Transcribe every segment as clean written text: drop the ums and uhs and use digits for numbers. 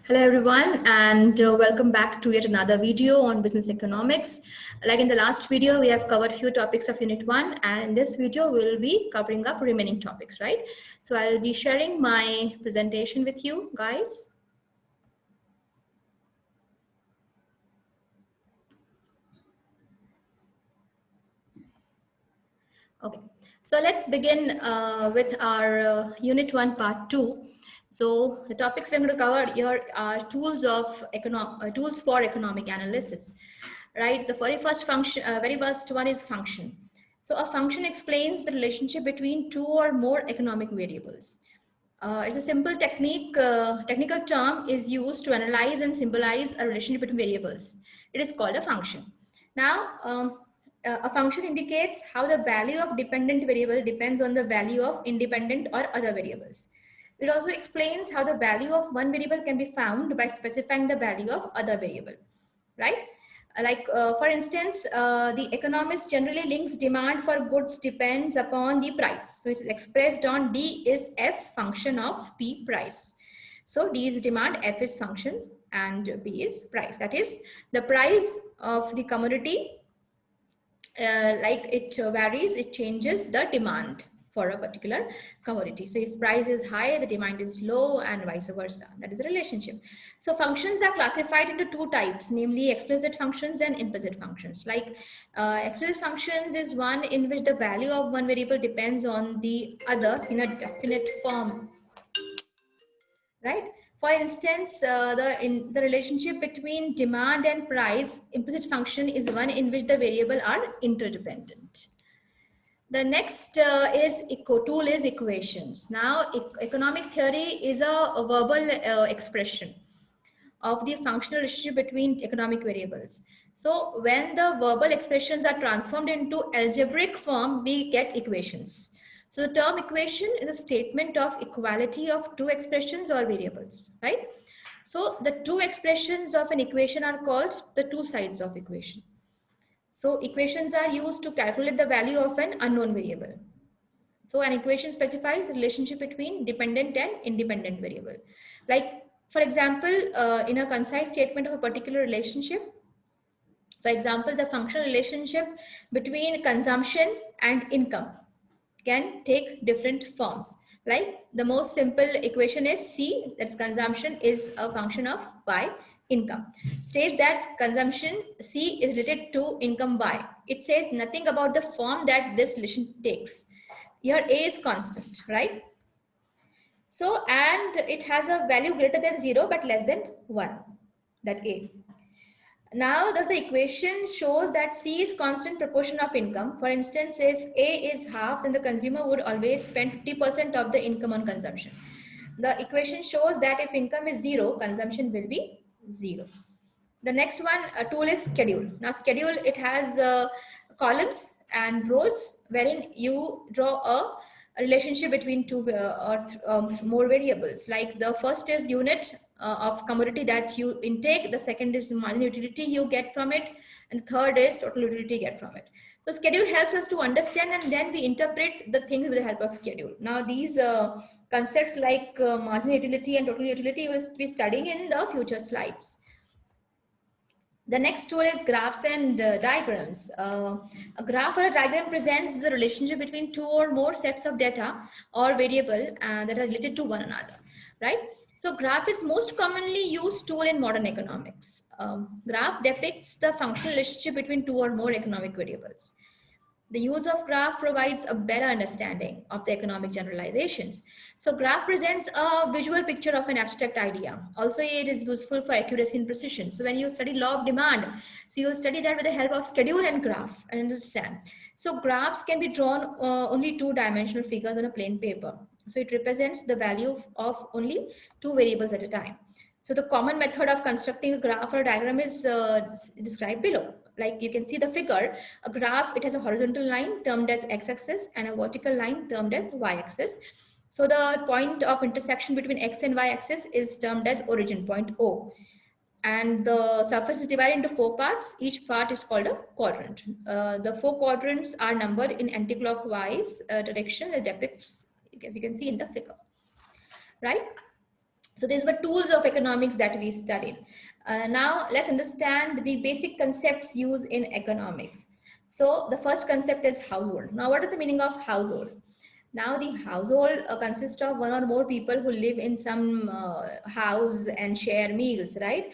Hello everyone, and welcome back to yet another video on business economics. Like in the last video, we have covered few topics of Unit 1, and in this video, we'll be covering up remaining topics, right? So I'll be sharing my presentation with you guys. Okay, so let's begin with our Unit 1 Part 2. So the topics we're going to cover here are tools for economic analysis, right? The very first one is function. So a function explains the relationship between two or more economic variables. It's a simple technical term is used to analyze and symbolize a relationship between variables. It is called a function. Now, a function indicates how the value of dependent variable depends on the value of independent or other variables. It also explains how the value of one variable can be found by specifying the value of other variable, right? For instance, the economist generally links demand for goods depends upon the price. So it's expressed on D is F function of P price. So D is demand, F is function, and P is price. That is the price of the commodity, like it varies, it changes the demand for a particular commodity. So if price is high, the demand is low, and vice versa. That is a relationship. So functions are classified into two types, namely explicit functions and implicit functions. Like explicit functions is one in which the value of one variable depends on the other in a definite form, right? For instance, the relationship between demand and price, implicit function, is one in which the variable are interdependent. The next tool is equations. Now, economic theory is a verbal expression of the functional relationship between economic variables. So when the verbal expressions are transformed into algebraic form, we get equations. So the term equation is a statement of equality of two expressions or variables, right? So the two expressions of an equation are called the two sides of equation. So equations are used to calculate the value of an unknown variable. So an equation specifies the relationship between dependent and independent variable. Like, for example, in a concise statement of a particular relationship, for example, the functional relationship between consumption and income can take different forms. Like the most simple equation is C, that's consumption is a function of Y, income. States that consumption C is related to income Y. It says nothing about the form that this relation takes. Here A is constant, right? So, and it has a value greater than 0 but less than 1, that A. Now, thus the equation shows that C is constant proportion of income. For instance, if A is half, then the consumer would always spend 50% of the income on consumption. The equation shows that if income is 0, consumption will be 0. The next one, tool is schedule. Now, schedule, it has columns and rows wherein you draw a relationship between two or more variables. Like the first is unit of commodity that you intake, the second is marginal utility you get from it, and the third is total utility you get from it. So schedule helps us to understand, and then we interpret the things with the help of schedule. Now these concepts like marginal utility and total utility will be studying in the future slides. The next tool is graphs and diagrams. A graph or a diagram presents the relationship between two or more sets of data or variable that are related to one another, right? So graph is most commonly used tool in modern economics. Graph depicts the functional relationship between two or more economic variables. The use of graph provides a better understanding of the economic generalizations. So graph presents a visual picture of an abstract idea. Also, it is useful for accuracy and precision. So when you study law of demand, so you'll study that with the help of schedule and graph and understand. So graphs can be drawn only two-dimensional figures on a plain paper. So it represents the value of only two variables at a time. So the common method of constructing a graph or a diagram is described below. Like you can see the figure, a graph, it has a horizontal line termed as x-axis and a vertical line termed as y-axis. So the point of intersection between x and y-axis is termed as origin point O. And the surface is divided into four parts. Each part is called a quadrant. The four quadrants are numbered in anti-clockwise direction that depicts, as you can see in the figure, right? So these were tools of economics that we studied. Now let's understand the basic concepts used in economics. So the first concept is household. Now what is the meaning of household? Now the household consists of one or more people who live in some house and share meals, right?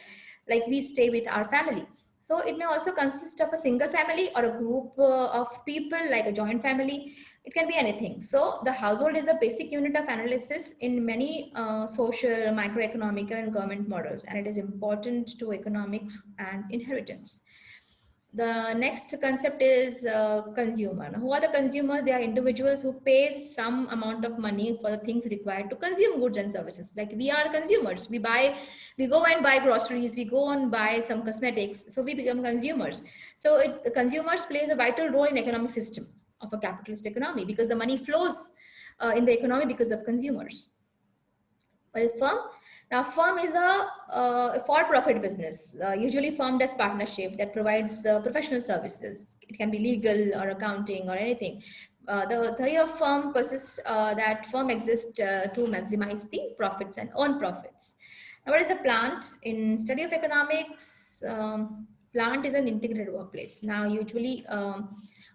Like we stay with our family. So it may also consist of a single family or a group of people like a joint family. It can be anything. So the household is a basic unit of analysis in many social, microeconomic and government models, and it is important to economics and inheritance. The next concept is consumer. Now, who are the consumers? They are individuals who pay some amount of money for the things required to consume goods and services. Like we are consumers. We go and buy groceries. We go and buy some cosmetics. So we become consumers. So the consumers plays a vital role in economic system of a capitalist economy because the money flows in the economy because of consumers. Well, firm. Now, firm is a for-profit business, usually formed as partnership that provides professional services. It can be legal or accounting or anything. The theory of firm persists that firm exists to maximize the profits and earn profits. Now, what is a plant? In study of economics, plant is an integrated workplace. Now, usually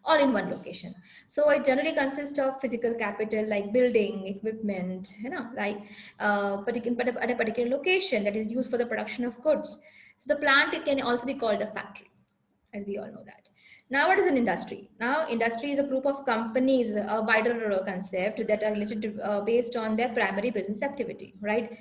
all in one location. So it generally consists of physical capital like building, equipment, like at a particular location that is used for the production of goods. So the plant, it can also be called a factory, as we all know that. Now, what is an industry? Now, industry is a group of companies, a wider concept that are related to, based on their primary business activity, right?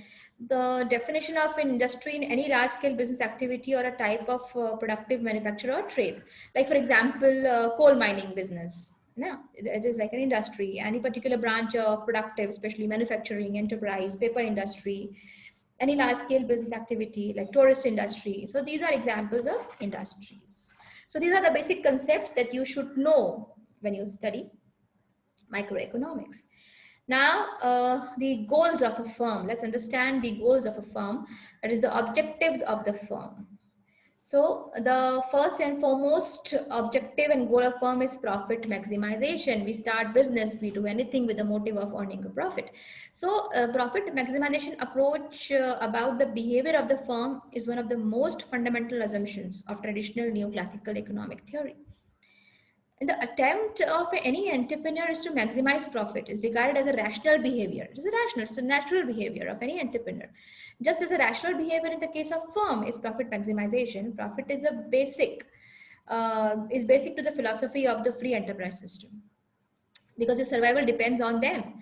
The definition of an industry in any large scale business activity or a type of productive manufacture or trade. Like for example, coal mining business. No, it is like an industry, any particular branch of productive, especially manufacturing, enterprise, paper industry, any large scale business activity like tourist industry. So these are examples of industries. So these are the basic concepts that you should know when you study microeconomics. Now, the goals of a firm. Let's understand the goals of a firm. That is the objectives of the firm. So the first and foremost objective and goal of firm is profit maximization. We start business, we do anything with the motive of earning a profit. So profit maximization approach about the behavior of the firm is one of the most fundamental assumptions of traditional neoclassical economic theory. And the attempt of any entrepreneur is to maximize profit is regarded as a rational behavior. It is a rational, it's a natural behavior of any entrepreneur. Just as a rational behavior in the case of firm is profit maximization, profit is a basic to the philosophy of the free enterprise system because the survival depends on them,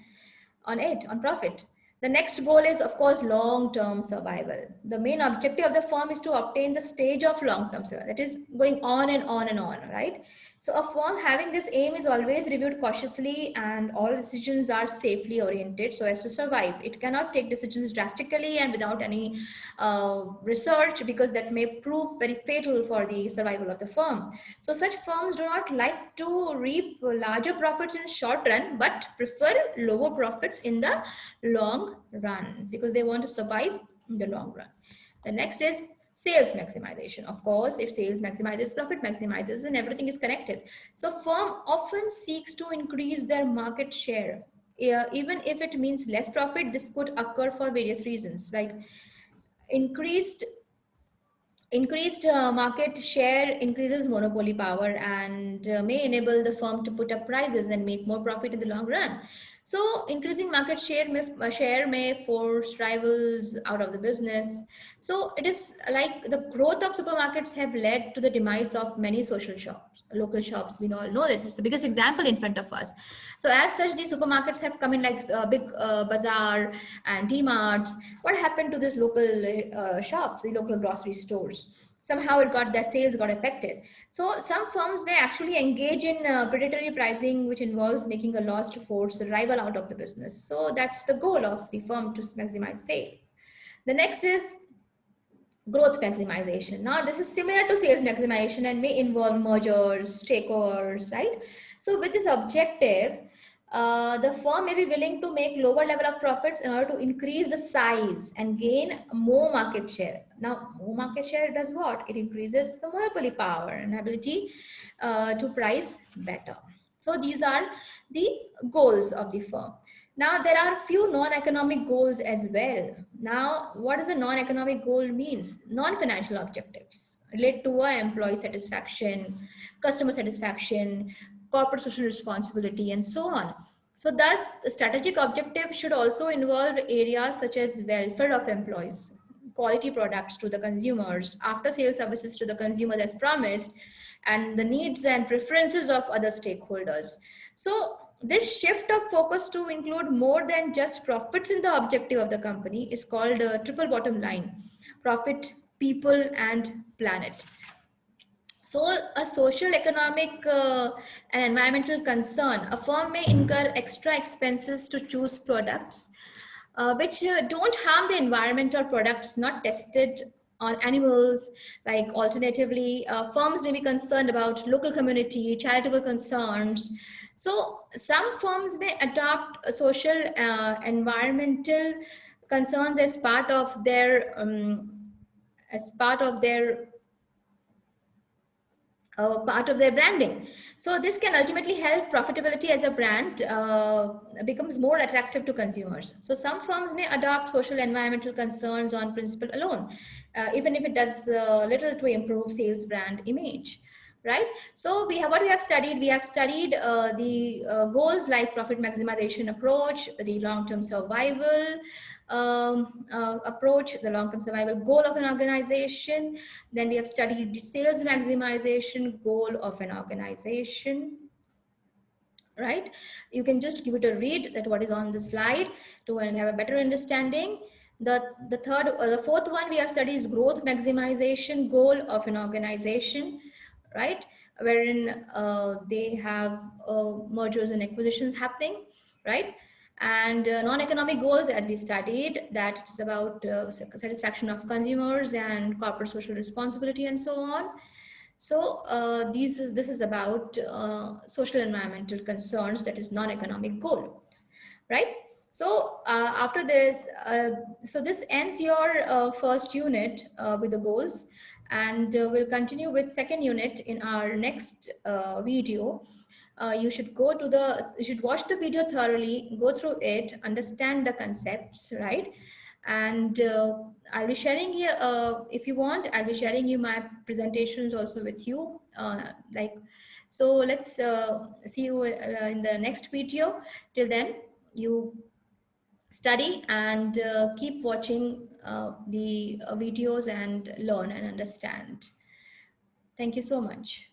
on profit. The next goal is, of course, long-term survival. The main objective of the firm is to obtain the stage of long-term survival. That is going on and on and on, right? So a firm having this aim is always reviewed cautiously and all decisions are safely oriented so as to survive. It cannot take decisions drastically and without any research because that may prove very fatal for the survival of the firm. So such firms do not like to reap larger profits in the short run, but prefer lower profits in the long run because they want to survive in the long run. The next is sales maximization. Of course, if sales maximizes, profit maximizes, and everything is connected. So firm often seeks to increase their market share. Even if it means less profit, this could occur for various reasons like increased market share increases monopoly power and may enable the firm to put up prices and make more profit in the long run. So increasing market share may force rivals out of the business. So it is like the growth of supermarkets have led to the demise of many social shops, local shops. We all know this is the biggest example in front of us. So as such, these supermarkets have come in like big bazaar and D-marts. What happened to these local shops, the local grocery stores? Somehow their sales got affected. So some firms may actually engage in predatory pricing, which involves making a loss to force a rival out of the business. So that's the goal of the firm, to maximize sale. The next is growth maximization. Now this is similar to sales maximization and may involve mergers, takeovers, right? So with this objective, the firm may be willing to make lower level of profits in order to increase the size and gain more market share. Now, more market share does what? It increases the monopoly power and ability to price better. So these are the goals of the firm. Now, there are few non-economic goals as well. Now, what does a non-economic goal means? Non-financial objectives relate to employee satisfaction, customer satisfaction, corporate social responsibility, and so on. So thus, the strategic objective should also involve areas such as welfare of employees, quality products to the consumers, after-sales services to the consumer as promised, and the needs and preferences of other stakeholders. So this shift of focus to include more than just profits in the objective of the company is called a triple bottom line: profit, people, and planet. So a social, economic, and environmental concern, a firm may incur extra expenses to choose products which don't harm the environment, or products not tested on animals. Like alternatively, firms may be concerned about local community, charitable concerns. So some firms may adopt social, environmental concerns as part of their branding. So this can ultimately help profitability as a brand becomes more attractive to consumers. So some firms may adopt social environmental concerns on principle alone, even if it does little to improve sales brand image. Right. So what we have studied, the goals like profit maximization approach, the long-term survival approach, the long-term survival goal of an organization. Then we have studied the sales maximization goal of an organization. Right. You can just give it a read that what is on the slide to have a better understanding. The fourth one we have studied is growth maximization goal of an organization, right? Wherein they have mergers and acquisitions happening, right? And non-economic goals, as we studied, that it's about satisfaction of consumers and corporate social responsibility and so on. So this is about social environmental concerns, that is non-economic goal, right? So after this, so this ends your first unit with the goals, and we'll continue with second unit in our next video. You should watch the video thoroughly, go through it, understand the concepts, right? And I'll be sharing here, if you want, I'll be sharing you my presentations also with you. So let's see you in the next video. Till then, you study and keep watching the videos and learn and understand. Thank you so much.